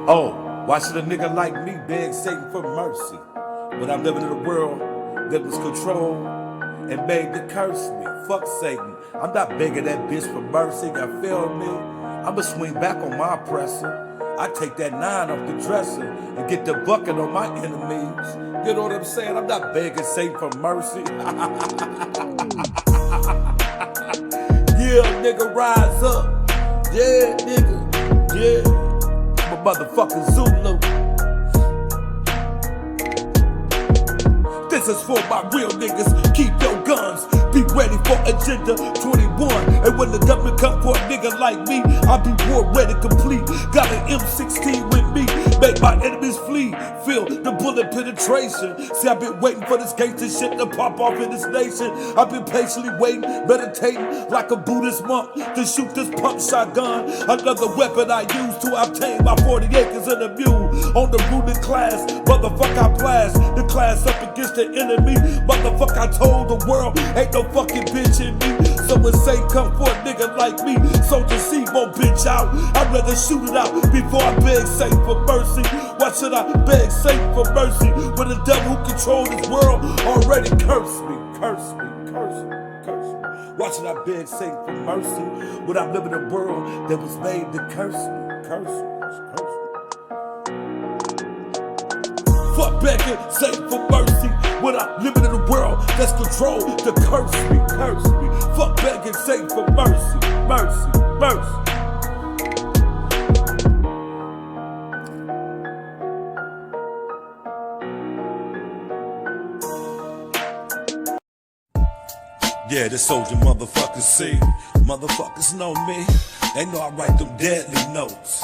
Oh, why should a nigga like me beg Satan for mercy? But I'm living in a world that was controlled and made to curse me. Fuck Satan. I'm not begging that bitch for mercy. You feel me? I'ma swing back on my oppressor. I take that 9 off the dresser and get the bucket on my enemies. You know what I'm saying? I'm not begging Satan for mercy. Yeah, nigga, rise up. Yeah, nigga. Yeah. I'm a motherfucking Zulu. This is for my real niggas. Keep your guns. Be ready for Agenda 21. And when the government come for a nigga like me, I'll be war ready complete. Got an M16 with me. Make my enemies flee. Feel the bullet penetration. See, I've been waiting for this gangster shit to pop off in this nation. I've been patiently waiting, meditating like a Buddhist monk to shoot this pump shotgun. Another weapon I use to obtain my 40 acres and a mule. On the ruling class, motherfucker, I blast the class up against the enemy. Motherfucker, I told the world, ain't no fucking bitch in me. So when Satan come for a nigga like me, soldier C won't bitch out. I'd rather shoot it out before I beg Satan for mercy. Why should I beg Satan for mercy when the devil who controls this world already cursed me, cursed me, cursed me, cursed me? Why should I beg Satan for mercy when I'm living in a world that was made to curse me, curse me, curse me? Fuck begging Satan for mercy when I'm living in a world that's controlled to curse me, curse me. Fuck begging Satan for mercy, mercy, mercy. Yeah, the soldier motherfuckers see. Motherfuckers know me. They know I write them deadly notes.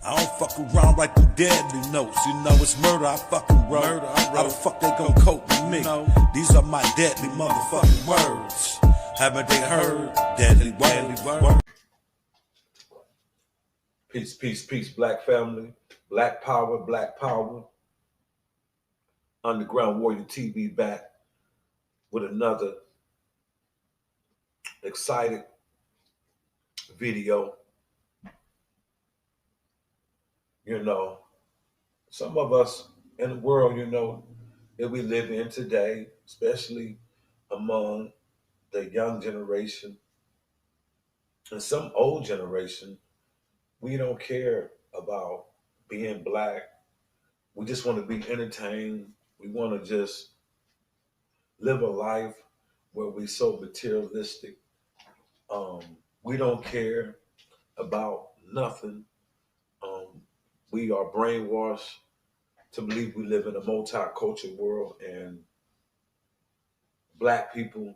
I don't fuck around, write them deadly notes. You know it's murder, I fucking wrote. How the fuck they gon' cope with me? These are my deadly motherfucking words. Haven't they heard? Deadly words. Peace, peace, peace, black family. Black power, black power. Underground Warrior TV back with another excited video. You know, some of us in the world, you know, that we live in today, especially among the young generation and some old generation, we don't care about being black. We just want to be entertained. We want to just live a life where we so materialistic. Um, we don't care about nothing. Um, we are brainwashed to believe we live in a multicultural world, and black people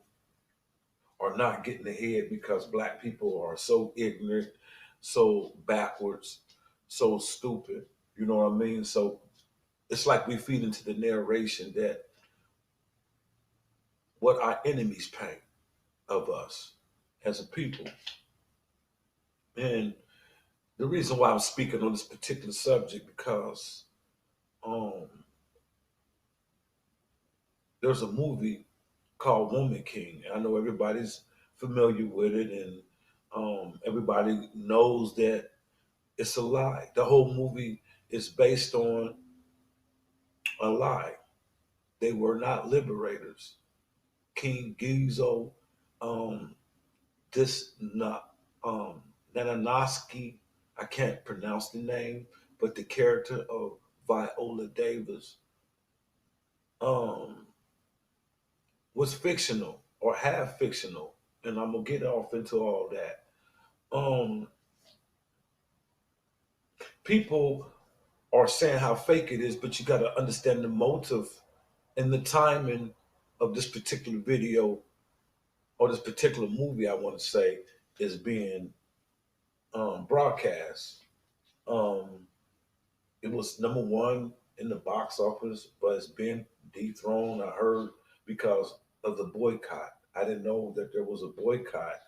are not getting ahead because black people are so ignorant, so backwards, so stupid. You know what I mean? So it's like we feed into the narration that what our enemies paint of us as a people. And the reason why I'm speaking on this particular subject because um, there's a movie called Woman King. I know everybody's familiar with it, and everybody knows that it's a lie. The whole movie is based on a lie. They were not liberators. King Gizo, um, this not Nananoski, I can't pronounce the name, but the character of Viola Davis um, was fictional or half fictional, and I'm gonna get off into all that. Um, People are saying how fake it is, but you got to understand the motive and the timing of this particular video or this particular movie. I want to say is being broadcast. Um, it was number one in the box office, but it's been dethroned. I heard because of the boycott. I didn't know that there was a boycott.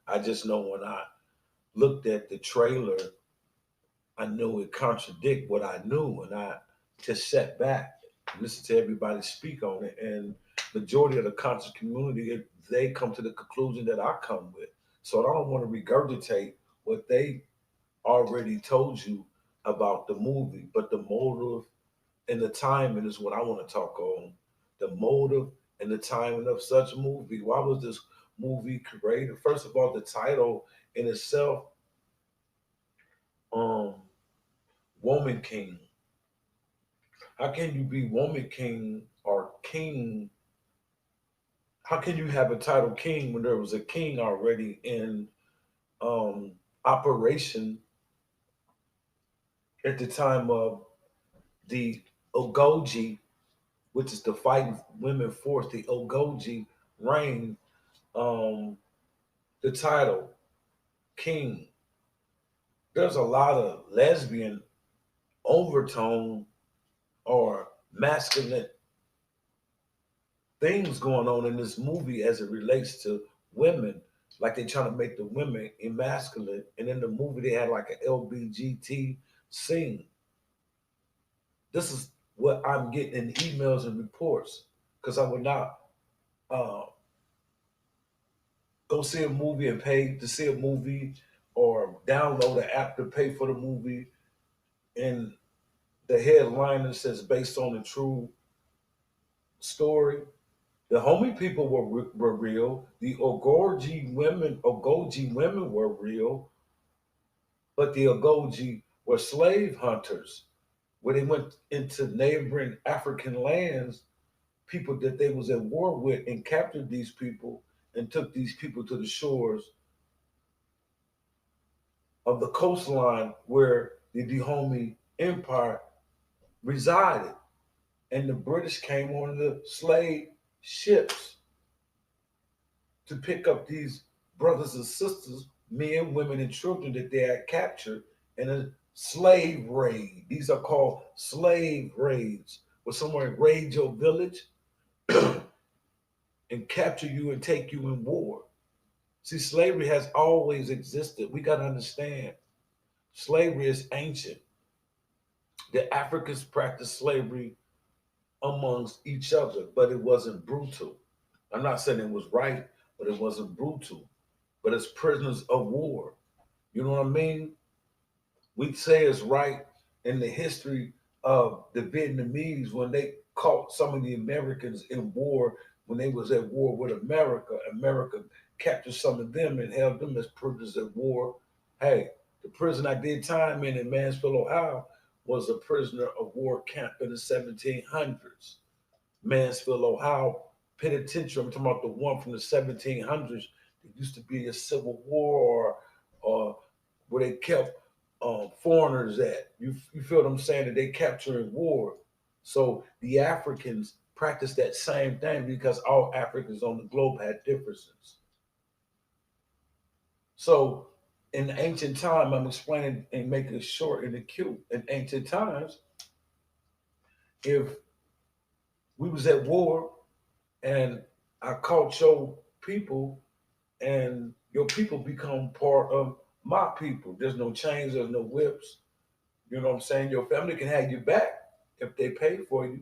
I just know when I looked at the trailer, I knew it contradict what I knew, and I just sat back and listened to everybody speak on it. And majority of the conscious community, they come to the conclusion that I come with. So I don't want to regurgitate what they already told you about the movie, but the motive and the timing is what I want to talk on. The motive and the timing of such movie. Why was this movie created? First of all, the title in itself, um, Woman King. How can you be Woman King or King? How can you have a title King when there was a king already in um, operation at the time of the Ogoji, which is the fighting women force, the Ogoji reign, um, the title King. There's a lot of lesbian overtone or masculine things going on in this movie as it relates to women. Like they trying to make the women emasculate. And in the movie they had like an LBGT scene. This is what I'm getting in emails and reports. Because I would not uh, go see a movie and pay to see a movie or download an app to pay for the movie and the headliner says based on a true story. The homie people were real. The Ogoji women were real, but the Ogoji were slave hunters. Where they went into neighboring African lands, people that they was at war with, and captured these people and took these people to the shores of the coastline where the Dahomey Empire resided. And the British came on the slave ships to pick up these brothers and sisters, men, women, and children that they had captured in a slave raid. These are called slave raids, where someone raid your village and capture you and take you in war. See, slavery has always existed. We got to understand slavery is ancient. The Africans practiced slavery amongst each other, but it wasn't brutal. I'm not saying it was right, but it wasn't brutal. But it's prisoners of war. You know what I mean? We'd say it's right in the history of the Vietnamese when they caught some of the Americans in war when they was at war with America. America captured some of them and held them as prisoners of war. Hey, the prison I did time in Mansfield, Ohio, was a prisoner of war camp in the 1700s. Mansfield, Ohio penitentiary. I'm talking about the one from the 1700s. It used to be a civil war or where they kept foreigners at. You feel what I'm saying? That they capture in war. So the Africans practiced that same thing because all Africans on the globe had differences. So in ancient time, I'm explaining and making it short and acute. In ancient times, if we was at war and I caught your people and your people become part of my people. There's no chains, there's no whips. You know what I'm saying? Your family can have you back if they pay for you.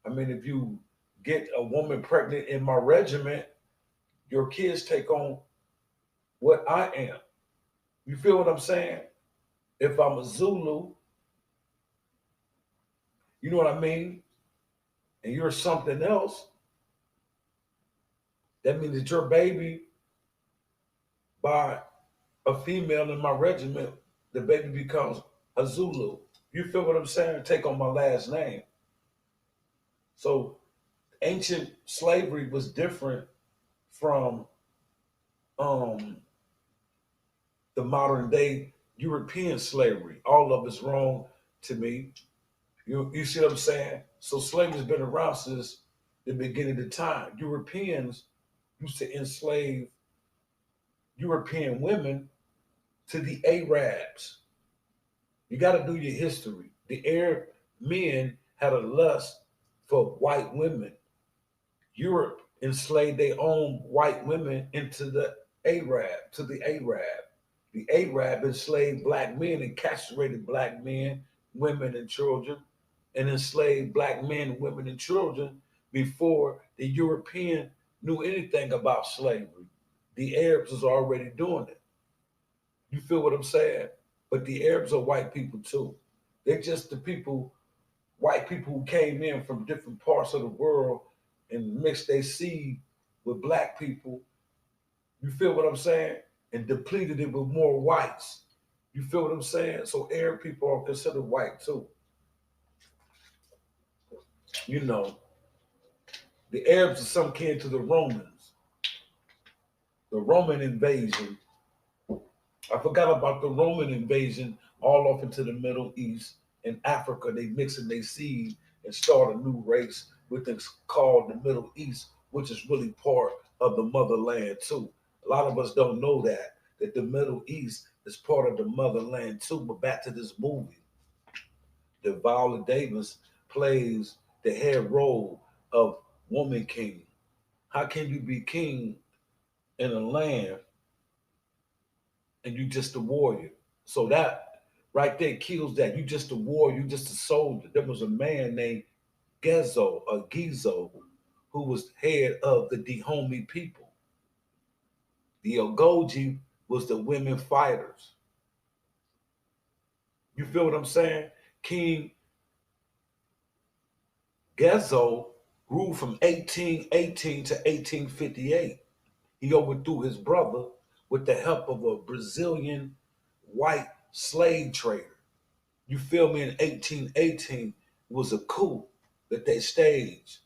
I mean, if you get a woman pregnant in my regiment, your kids take on what I am. You feel what I'm saying? If I'm a Zulu, you know what I mean? And you're something else, that means that your baby by a female in my regiment, the baby becomes a Zulu. You feel what I'm saying? Take on my last name. So ancient slavery was different from um, the modern day European slavery. All of it's wrong to me. You see what I'm saying? So slavery's been around since the beginning of time. Europeans used to enslave European women to the Arabs. You got to do your history. The Arab men had a lust for white women. Europe enslaved their own white women into the Arab, to the Arab. The Arab enslaved black men and castrated black men, women, and children, and enslaved black men, women, and children before the European knew anything about slavery. The Arabs was already doing it. You feel what I'm saying? But the Arabs are white people too. They're just the people, white people who came in from different parts of the world and mixed their seed with black people. You feel what I'm saying? And depleted it with more whites. You feel what I'm saying? So Arab people are considered white too. You know, the Arabs are some kin to the Romans. The Roman invasion, I forgot about the Roman invasion all off into the Middle East and Africa. They mixing their seed and start a new race, which is called the Middle East, which is really part of the motherland too. A lot of us don't know that the Middle East is part of the motherland too. But back to this movie, that Viola Davis plays the head role of woman king. How can you be king in a land and you just a warrior? So that right there kills that. You just a warrior, you just a soldier. There was a man named Gizo, who was head of the Dahomey people. The Ogoji was the women fighters. You feel what I'm saying? King Gezo ruled from 1818 to 1858. He overthrew his brother with the help of a Brazilian white slave trader. You feel me? In 1818 was a coup that they staged.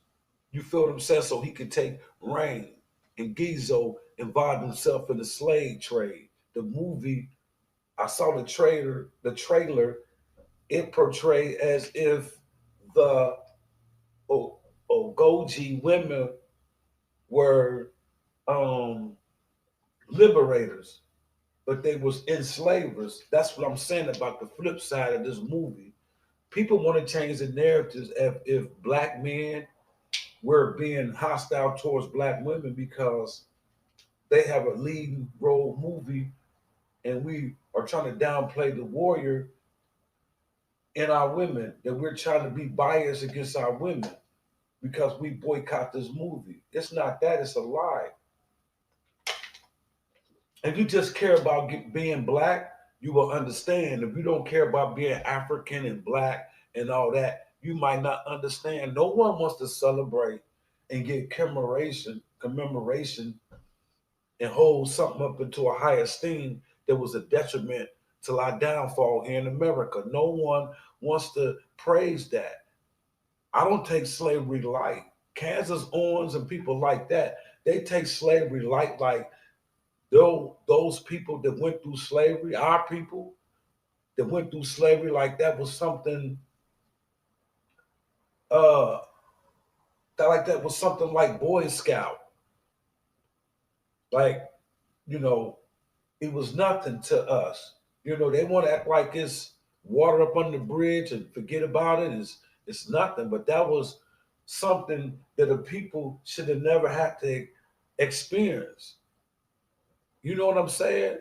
You feel what I'm saying? So he could take reign. And Gizo involved himself in the slave trade. The movie, I saw the trailer, it portrayed as if the Ogoji women were um, liberators, but they was enslavers. That's what I'm saying about the flip side of this movie. People want to change the narratives if black men were being hostile towards black women because they have a leading role movie and we are trying to downplay the warrior in our women, that we're trying to be biased against our women because we boycott this movie. It's not that, it's a lie. If you just care about being black, you will understand. If you don't care about being African and black and all that, you might not understand. No one wants to celebrate and get commemoration, and hold something up into a high esteem that was a detriment to our downfall here in America. No one wants to praise that. I don't take slavery light. Kansas Owens and people like that, they take slavery light, like those people that went through slavery, our people that went through slavery, like that was something uh that was something like Boy Scout. Like, you know, it was nothing to us. You know, they want to act like it's water up under the bridge and forget about it. It's nothing. But that was something that the people should have never had to experience. You know what I'm saying?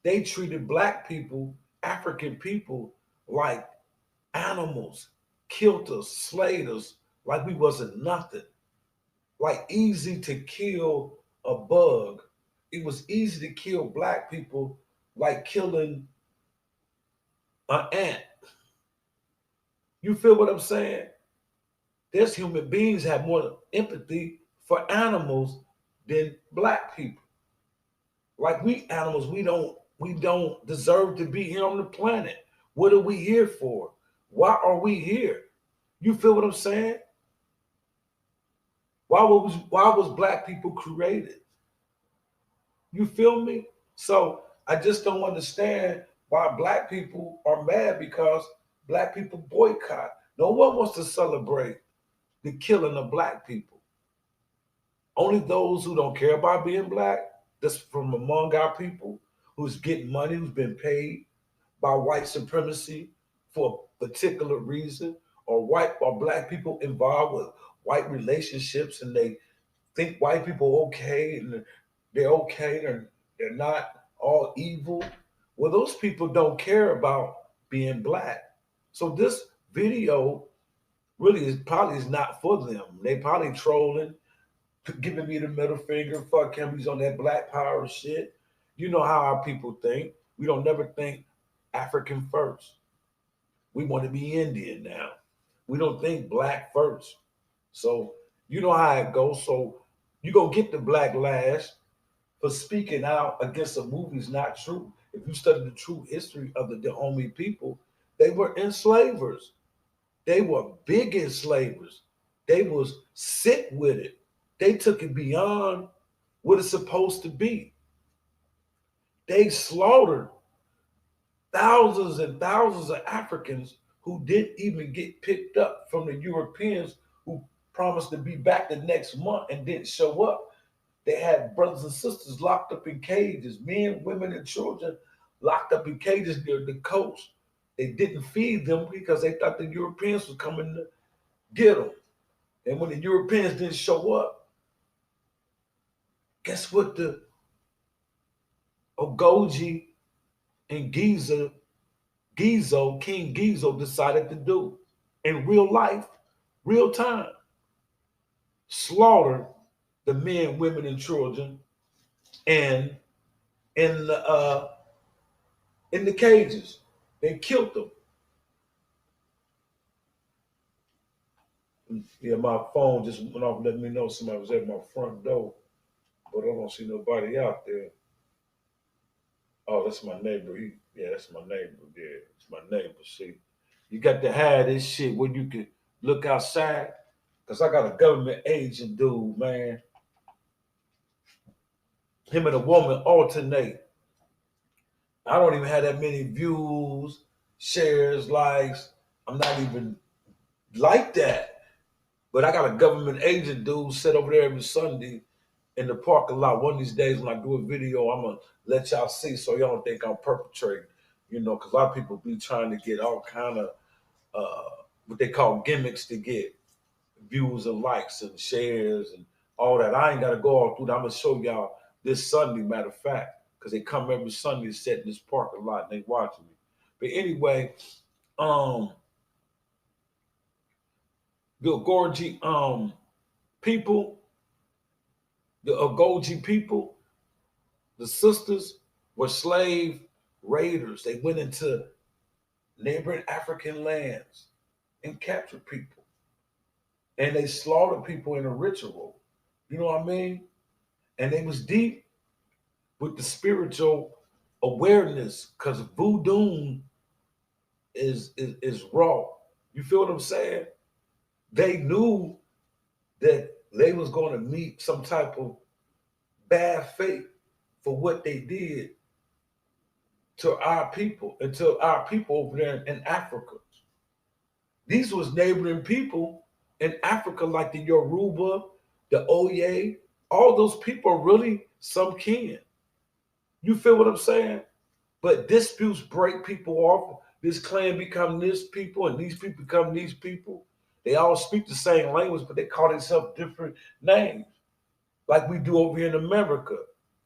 They treated black people, African people, like animals, killed us, slayed us, like we wasn't nothing. Like easy to kill a bug. It was easy to kill black people like killing an ant. You feel what I'm saying? There's human beings have more empathy for animals than black people. Like we animals, we don't deserve to be here on the planet. What are we here for? Why are we here? You feel what I'm saying? Why was black people created? You feel me? So I just don't understand why black people are mad because black people boycott. No one wants to celebrate the killing of black people. Only those who don't care about being black, that's from among our people, who's getting money, who's been paid by white supremacy for a particular reason, or black people involved with white relationships and they think white people are okay and they're okay, they're not all evil. Well, those people don't care about being black. So this video really is not for them. They probably trolling, giving me the middle finger. Fuck him, he's on that black power shit. You know how our people think. We don't never think African first. We want to be Indian now. We don't think black first. So you know how it goes. So you gonna get the black lash for speaking out against a movie is not true. If you study the true history of the Dahomey people, they were enslavers. They were big enslavers. They was sick with it. They took it beyond what it's supposed to be. They slaughtered thousands and thousands of Africans who didn't even get picked up from the Europeans who promised to be back the next month and didn't show up. They had brothers and sisters locked up in cages, men, women, and children locked up in cages near the coast. They didn't feed them because they thought the Europeans were coming to get them. And when the Europeans didn't show up, guess what the Ogoji and King Gizo decided to do in real life, real time? Slaughter the men, women, and children and in the cages. They killed them. Yeah, my phone just went off letting me know somebody was at my front door, but I don't see nobody out there. Oh, that's my neighbor. Yeah, that's my neighbor. Yeah, it's my neighbor. See, you got to have this shit where you can look outside. Cause I got a government agent dude, man. Him and a woman alternate. I don't even have that many views, shares, likes. I'm not even like that. But I got a government agent dude sit over there every Sunday in the parking lot. One of these days when I do a video, I'm gonna let y'all see so y'all don't think I'm perpetrating. You know, because a lot of people be trying to get all kind of what they call gimmicks to get views and likes and shares and all that. I ain't gotta go all through that. I'm gonna show y'all this Sunday, matter of fact, because they come every Sunday to sit in this parking lot and they watching me. But anyway, um, the Gorgie people, the Ogoji people, the sisters were slave raiders. They went into neighboring African lands and captured people. And they slaughtered people in a ritual. You know what I mean? And they was deep with the spiritual awareness because voodoo is raw. You feel what I'm saying? They knew that they was going to meet some type of bad fate for what they did to our people and to our people over there in Africa. These was neighboring people in Africa like the Yoruba, the Oye. All those people are really some kin. You feel what I'm saying? But disputes break people off. This clan become this people and these people become these people. They all speak the same language, but they call themselves different names. Like we do over here in America.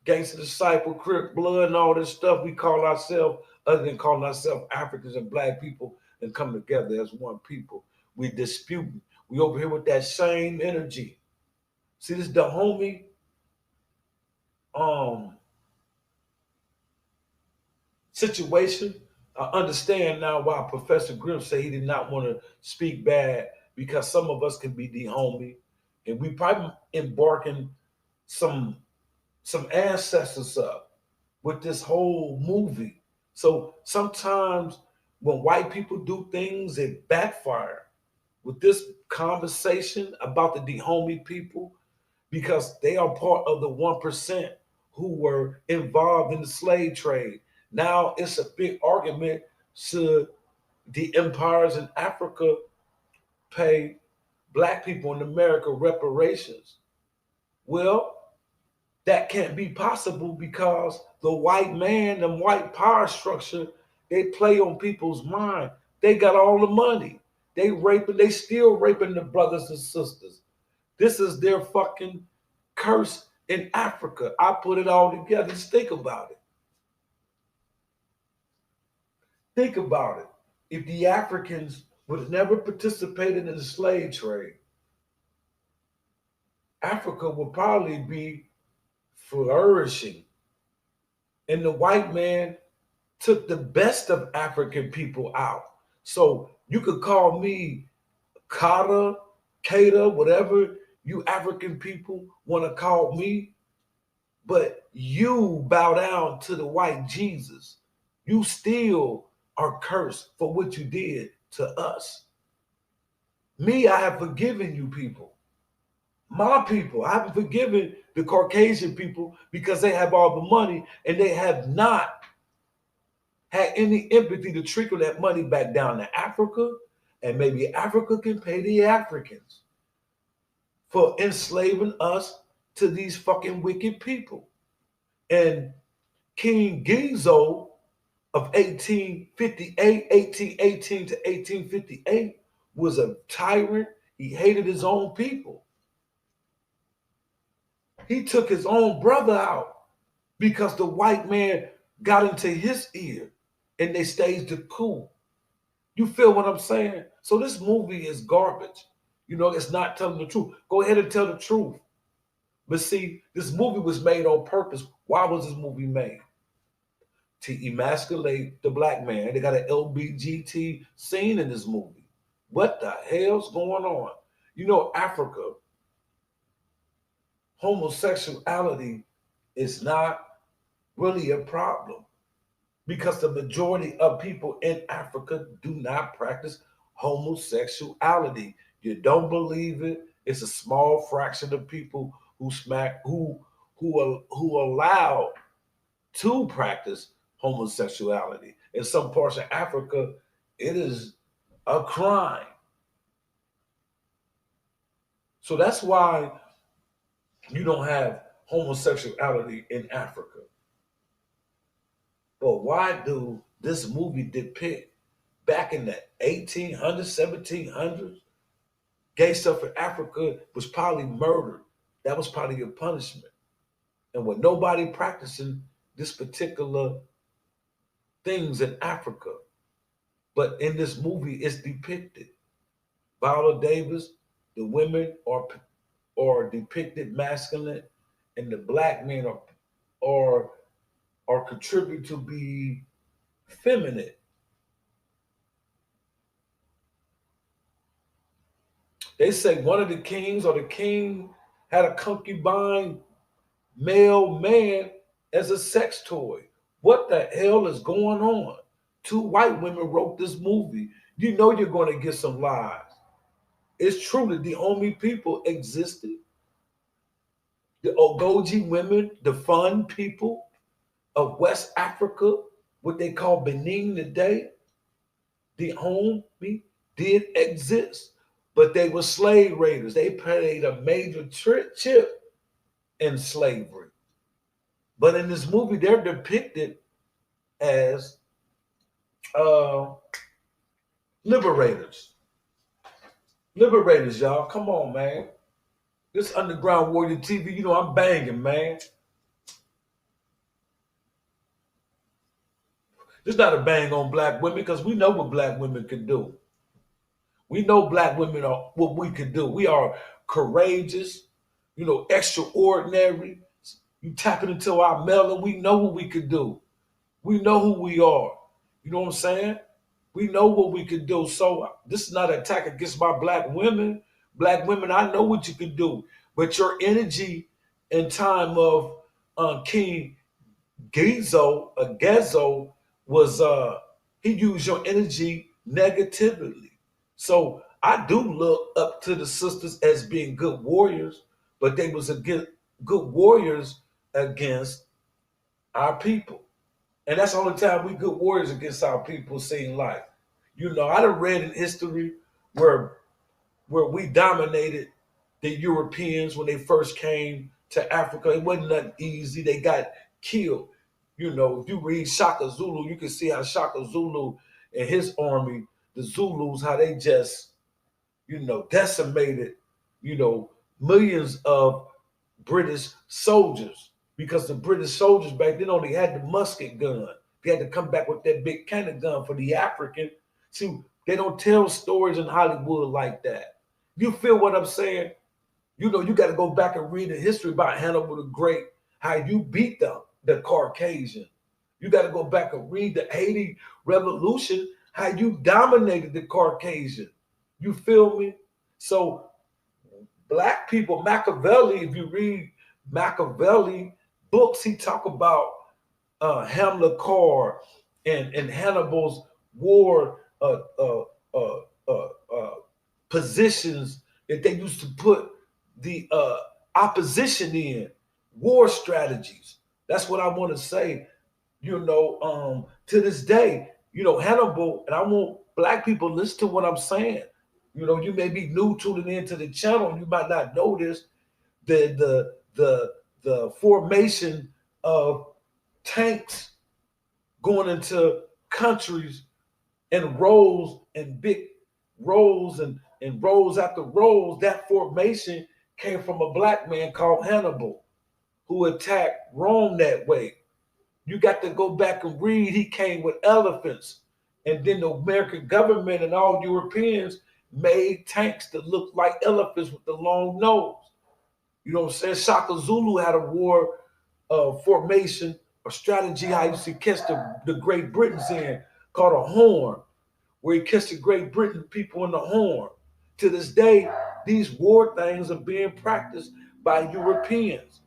Gangster Disciple, Crip, Blood, and all this stuff we call ourselves, other than calling ourselves Africans and black people and come together as one people. We disputing. We over here with that same energy. See, this the homie um situation. I understand now why Professor Grimm said he did not want to speak bad because some of us can be the homie, and we probably embarking some ancestors up with this whole movie. So sometimes when white people do things, it backfire. With this conversation about the Dahomey people, because they are part of the 1% who were involved in the slave trade. Now it's a big argument. Should the empires in Africa pay black people in America reparations? Well, that can't be possible because the white man and white power structure, they play on people's mind. They got all the money. They still raping the brothers and sisters. This is their fucking curse in Africa. I put it all together. Just think about it. Think about it. If the Africans would have never participated in the slave trade, Africa would probably be flourishing. And the white man took the best of African people out. So you could call me Kata, Kata, whatever you African people want to call me, but you bow down to the white Jesus. You still are cursed for what you did to us. Me, I have forgiven you people. My people, I haven't forgiven the Caucasian people because they have all the money and they have not had any empathy to trickle that money back down to Africa. And maybe Africa can pay the Africans for enslaving us to these fucking wicked people. And King Gizo of 1858, 1818 to 1858 was a tyrant. He hated his own people. He took his own brother out because the white man got into his ear and they staged the coup. You feel what I'm saying? So this movie is garbage. It's not telling the truth. Go ahead and tell the truth. But see, this movie was made on purpose. Why was this movie made? To emasculate the black man. They got an LBGT scene in this movie. What the hell's going on? Africa, homosexuality is not really a problem because the majority of people in Africa do not practice homosexuality. You don't believe it? It's a small fraction of people who allow to practice homosexuality. In some parts of Africa, it is a crime. So that's why you don't have homosexuality in Africa. But why do this movie depict back in the 1800s, 1700s? Gay stuff in Africa was probably murdered. That was probably a punishment. And with nobody practicing this particular things in Africa. But in this movie, it's depicted. Viola Davis, the women are depicted masculine, and the black men are contributed to be feminine. They say one of the kings or the king had a concubine male man as a sex toy. What the hell is going on? Two white women wrote this movie. You know you're going to get some lies. It's true that the only people existed. The Ogoji women, the fun people of West Africa, what they call Benin today, the homie did exist. But they were slave raiders. They played a major chip in slavery. But in this movie, they're depicted as uh, liberators. Liberators, y'all. Come on, man. This Underground Warrior TV, I'm banging, man. This not a bang on black women because we know what black women can do. We know black women are what we can do. We are courageous, extraordinary. You tapping into our melon. We know what we can do. We know who we are. You know what I'm saying? We know what we can do. So this is not an attack against my black women. Black women, I know what you can do. But your energy in time of King Gezo was he used your energy negatively. So I do look up to the sisters as being good warriors, but they was good warriors against our people. And that's the only time we good warriors against our people seem like. I done read in history where we dominated the Europeans when they first came to Africa. It wasn't nothing easy. They got killed. If you read Shaka Zulu, you can see how Shaka Zulu and his army, the Zulus, how they just, decimated, millions of British soldiers because the British soldiers back then only had the musket gun. They had to come back with that big cannon gun for the African. See, they don't tell stories in Hollywood like that. You feel what I'm saying? You got to go back and read the history about Hannibal the Great, how you beat the Caucasian. You got to go back and read the Haiti Revolution, how you dominated the Caucasian. You feel me? So black people, Machiavelli, if you read Machiavelli books, he talk about Hamilcar and Hannibal's war positions that they used to put the opposition in, war strategies. That's what I want to say. To this day, Hannibal, and I want black people to listen to what I'm saying. You may be new tuning into the channel, you might not know this. The formation of tanks going into countries and rows and big rows and rows after rows, that formation came from a black man called Hannibal who attacked Rome that way. You got to go back and read. He came with elephants. And then the American government and all Europeans made tanks that looked like elephants with the long nose. You know what I'm saying? Shaka Zulu had a war formation, a strategy how he used to catch the Great Britons in, called a horn, where he catch the Great Britain people in the horn. To this day, these war things are being practiced by Europeans.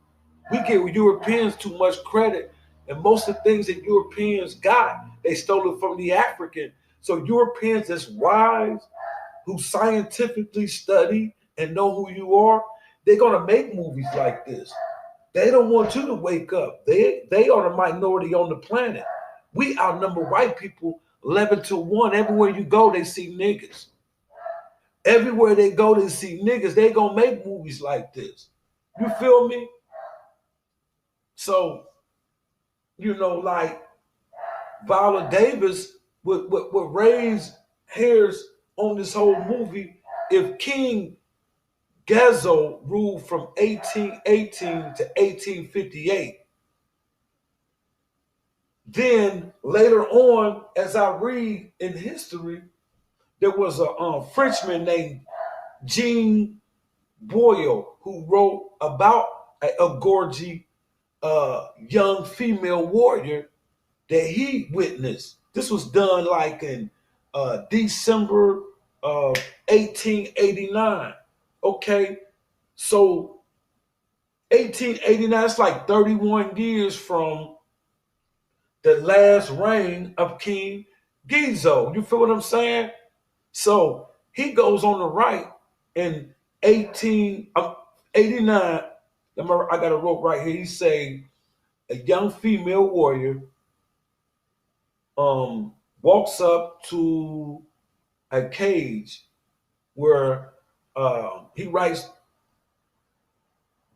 We give Europeans too much credit, and most of the things that Europeans got, they stole it from the African. So Europeans that's wise, who scientifically study and know who you are, they're gonna make movies like this. They don't want you to wake up. They are the minority on the planet. We outnumber white people 11-1. Everywhere you go, they see niggas. Everywhere they go, they see niggas. They gonna make movies like this. You feel me? So, like Viola Davis would raise hairs on this whole movie if King Ghezo ruled from 1818 to 1858. Then later on, as I read in history, there was a Frenchman named Jean Boyle who wrote about a Gorgie young female warrior that he witnessed. This was done like in December of 1889. Okay, so 1889, it's like 31 years from the last reign of King Ghezo. You feel what I'm saying? So he goes on the right in 1889. I got a rope right here. He say a young female warrior walks up to a cage where he writes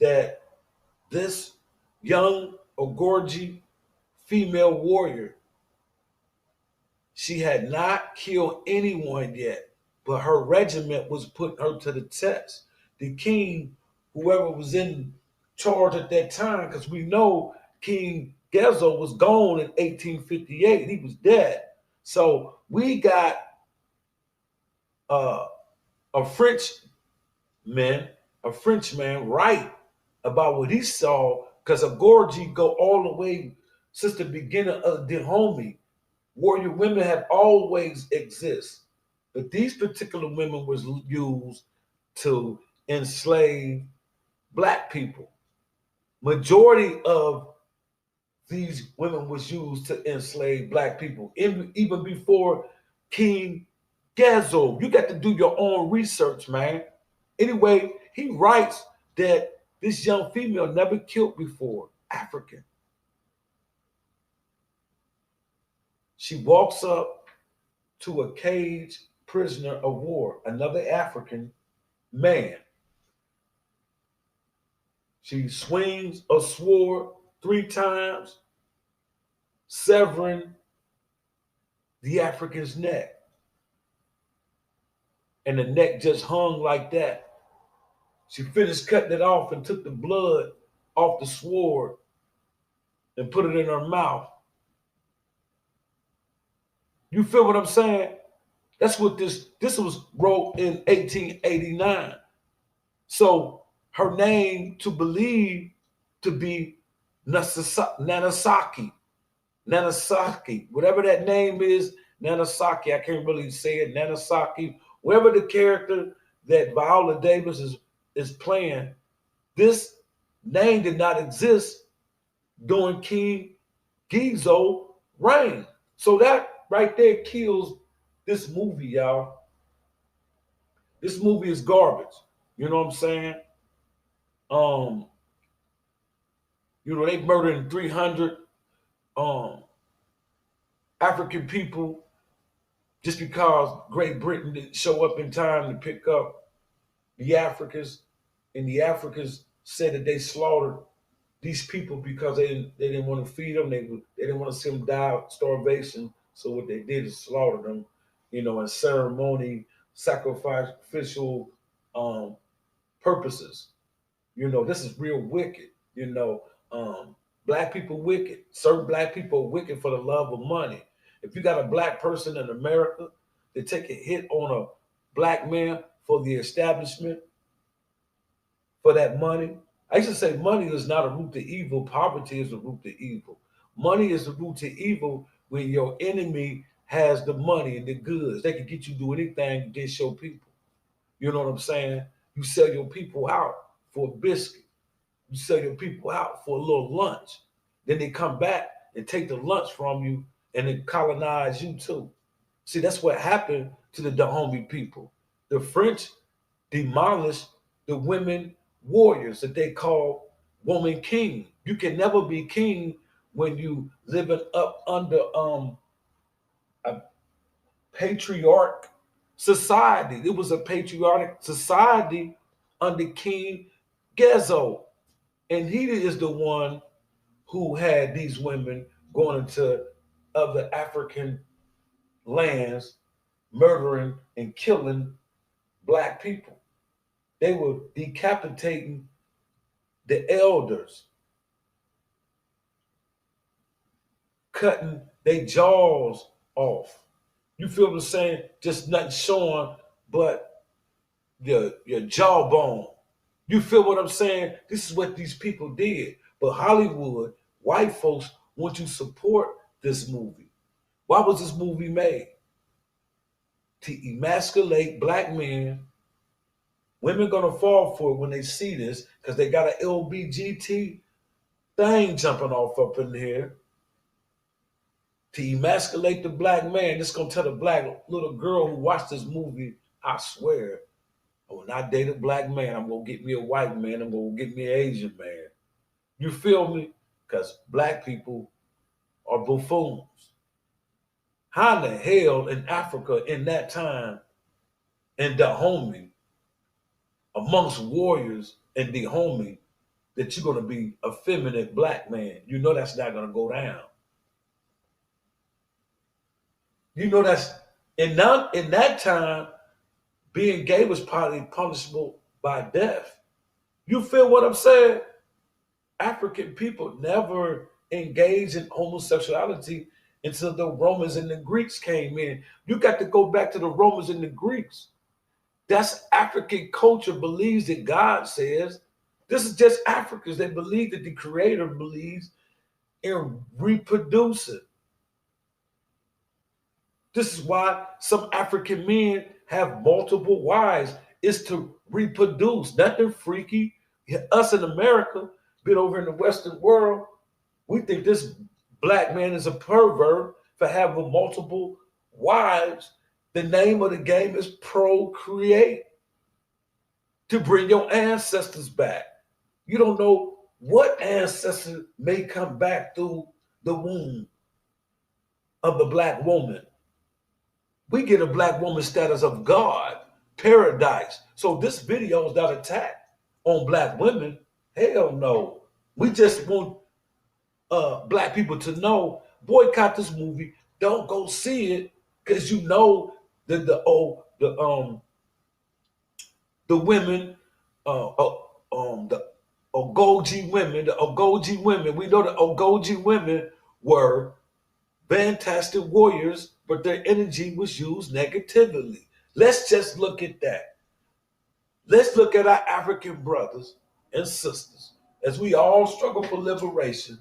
that this young Ogorji female warrior, she had not killed anyone yet, but her regiment was putting her to the test. The king, whoever was in charge at that time, because we know King Ghezo was gone in 1858. He was dead. So we got a Frenchman right about what he saw, because a Gorgie go all the way since the beginning of the Dahomey. Warrior women have always exist, but these particular women was used to enslave black people. Majority of these women was used to enslave black people, even before King Ghezo. You got to do your own research, man. Anyway, he writes that this young female never killed before, African. She walks up to a caged prisoner of war, another African man. She swings a sword 3 times, severing the African's neck. And the neck just hung like that. She finished cutting it off and took the blood off the sword and put it in her mouth. You feel what I'm saying? That's what this was wrote in 1889. So her name to believe to be Nanasaki. Nanasaki, whatever that name is, Nanasaki, I can't really say it, Nanasaki, whatever the character that Viola Davis is playing, this name did not exist during King Gizo reign. So that right there kills this movie, y'all. This movie is garbage. You know what I'm saying? Um, they murdering 300 um African people just because Great Britain didn't show up in time to pick up the Africans, and the Africans said that they slaughtered these people because they didn't want to feed them. They didn't want to see them die of starvation. So what they did is slaughter them, in ceremony, sacrificial um, purposes. This is real wicked. Black people wicked. Certain black people are wicked for the love of money. If you got a black person in America to take a hit on a black man for the establishment, for that money, I used to say money is not a root to evil. Poverty is a root to evil. Money is the root to evil when your enemy has the money and the goods. They can get you to do anything against your people. You know what I'm saying? You sell your people out for a biscuit. You sell your people out for a little lunch. Then they come back and take the lunch from you and then colonize you too. See, that's what happened to the Dahomey people. The French demolished the women warriors that they call woman king. You can never be king when you living up under a patriarch society. It was a patriotic society under King Gezo. And he is the one who had these women going into other African lands, murdering and killing black people. They were decapitating the elders, cutting their jaws off. You feel what I'm saying? Just nothing showing but your jawbone. You feel what I'm saying? This is what these people did. But Hollywood, white folks want you to support this movie. Why was this movie made? To emasculate black men. Women gonna fall for it when they see this because they got an LBGT thing jumping off up in here. To emasculate the black man, this gonna tell the black little girl who watched this movie, I swear, I will not date a black man. I'm gonna get me a white man. I'm gonna get me an Asian man. You feel me? Because black people are buffoons. How in the hell in Africa in that time, in Dahomey, amongst warriors in Dahomey, that you're gonna be a feminine black man? You know that's not gonna go down. You know that's in that time, being gay was probably punishable by death. You feel what I'm saying? African people never engaged in homosexuality until the Romans and the Greeks came in. You got to go back to the Romans and the Greeks. That's African culture believes that God says. This is just Africans. They believe that the Creator believes in reproducing. This is why some African men have multiple wives. It's to reproduce. Nothing freaky. Us in America, been over in the Western world, we think this black man is a pervert for having multiple wives. The name of the game is procreate, to bring your ancestors back. You don't know what ancestor may come back through the womb of the black woman. We get a black woman status of God, paradise. So this video is not attack on black women. Hell no. We just want black people to know, boycott this movie. Don't go see it because you know that the women, the Ogoji women. We know the Ogoji women were fantastic warriors, but their energy was used negatively. Let's just look at that. Let's look at our African brothers and sisters as we all struggle for liberation.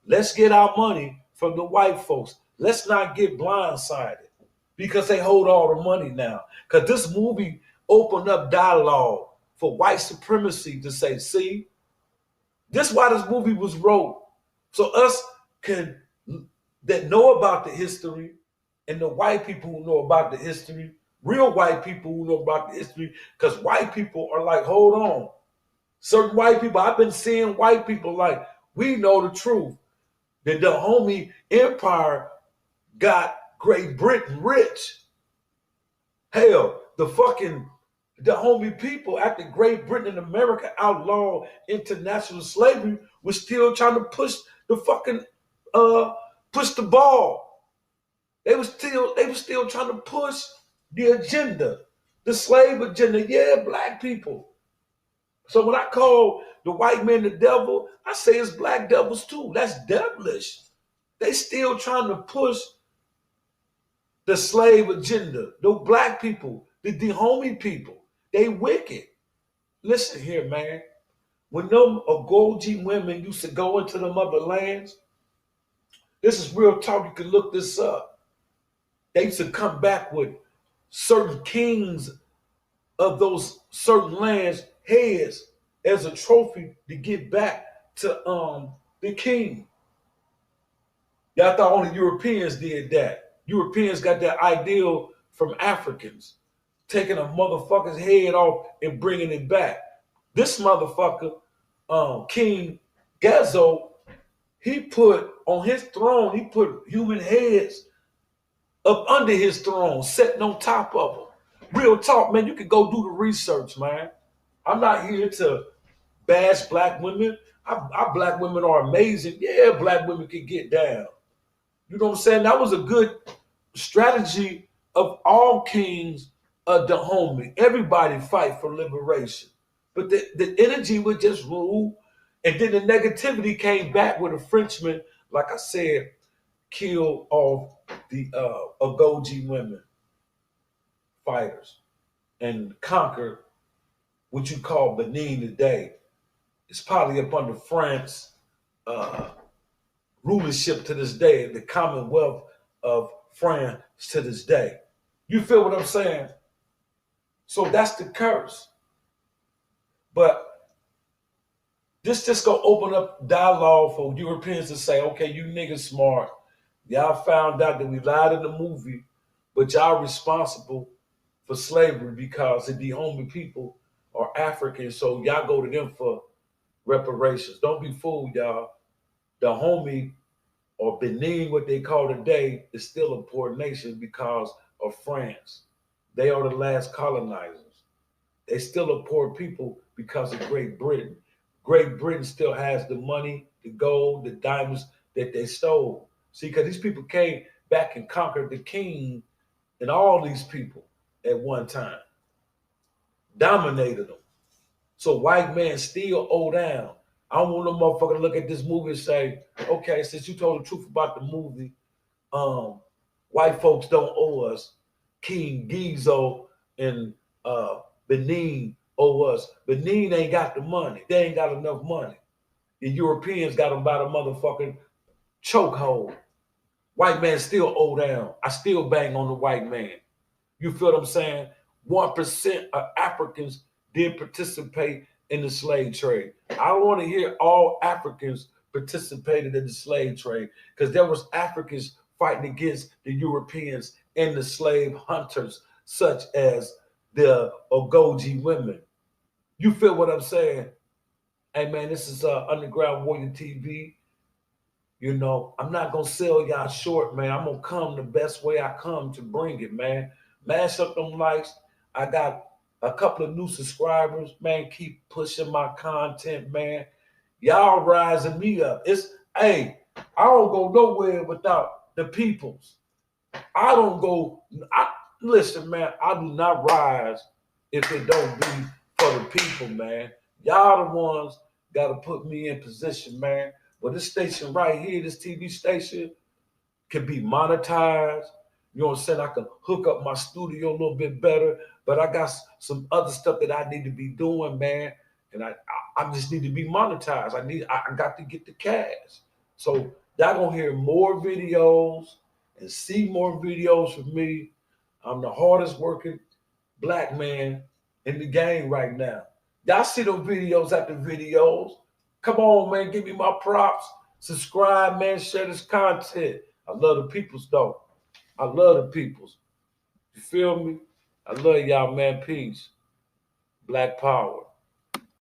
Let's get our money from the white folks. Let's not get blindsided because they hold all the money now. Because this movie opened up dialogue for white supremacy to say, see, this is why this movie was wrote. So us can that know about the history and the white people who know about the history, real white people who know about the history, because white people are like, hold on. Certain white people, I've been seeing white people like, we know the truth. That the homie empire got Great Britain rich. Hell, the homie people after Great Britain and America outlawed international slavery was still trying to push the push the ball. They was still trying to push the agenda, the slave agenda. Yeah, black people. So when I call the white man the devil, I say it's black devils too. That's devilish. They still trying to push the slave agenda. The black people, the homie people, they wicked. Listen here, man. When them Ogoji women used to go into them other lands, this is real talk. You can look this up. They used to come back with certain kings of those certain lands' heads as a trophy to get back to the king. Y'all thought only Europeans did that. Europeans got that ideal from Africans, taking a motherfucker's head off and bringing it back. This motherfucker, King Gazo, he put on his throne, he put human heads up under his throne, sitting on top of him. Real talk, man, you can go do the research, man. I'm not here to bash black women. Our black women are amazing. Yeah, black women can get down. You know what I'm saying? That was a good strategy of all kings of the homie. Everybody fight for liberation. But the energy would just rule. And then the negativity came back with a Frenchman, like I said, killed off the Ogoji women fighters and conquered what you call Benin today. It's probably up under France rulership to this day, the Commonwealth of France to this day. You feel what I'm saying? So that's the curse. But this just gonna open up dialogue for Europeans to say, okay, you niggas smart. Y'all found out that we lied in the movie, but y'all responsible for slavery because the dehomey people are African, so y'all go to them for reparations. Don't be fooled, y'all. The homie or Benin, what they call today, is still a poor nation because of France. They are the last colonizers. They still a poor people because of Great Britain. Great Britain still has the money, the gold, the diamonds that they stole. See, because these people came back and conquered the king and all these people at one time, dominated them. So white men still owe down. I don't want no motherfucker to look at this movie and say, okay, since you told the truth about the movie, white folks don't owe us. King Gizo and Benin owe us. Benin ain't got the money. They ain't got enough money. The Europeans got them by the motherfucking chokehold. White man still owe down. I still bang on the white man. You feel what I'm saying? 1% of Africans did participate in the slave trade. I don't want to hear all Africans participated in the slave trade because there was Africans fighting against the Europeans and the slave hunters, such as the Ogoji women. You feel what I'm saying? Hey man, this is Underground Warrior TV. You know, I'm not gonna sell y'all short, man. I'm gonna come the best way I come to bring it, man. Mash up them likes. I got a couple of new subscribers, man. Keep pushing my content, man. Y'all rising me up. I don't go nowhere without the peoples. Listen, man, I do not rise if it don't be for the people, man. Y'all the ones gotta put me in position, man. But this station right here, this TV station, can be monetized. You know what I'm saying? I can hook up my studio a little bit better, but I got some other stuff that I need to be doing, man. And I just need to be monetized. I got to get the cash. So Y'all gonna hear more videos and see more videos from me. I'm the hardest working black man in the game right now. Y'all see those videos after videos. Come on, man, give me my props. Subscribe, man, share this content. I love the peoples, though. I love the peoples. You feel me? I love y'all, man. Peace. Black power.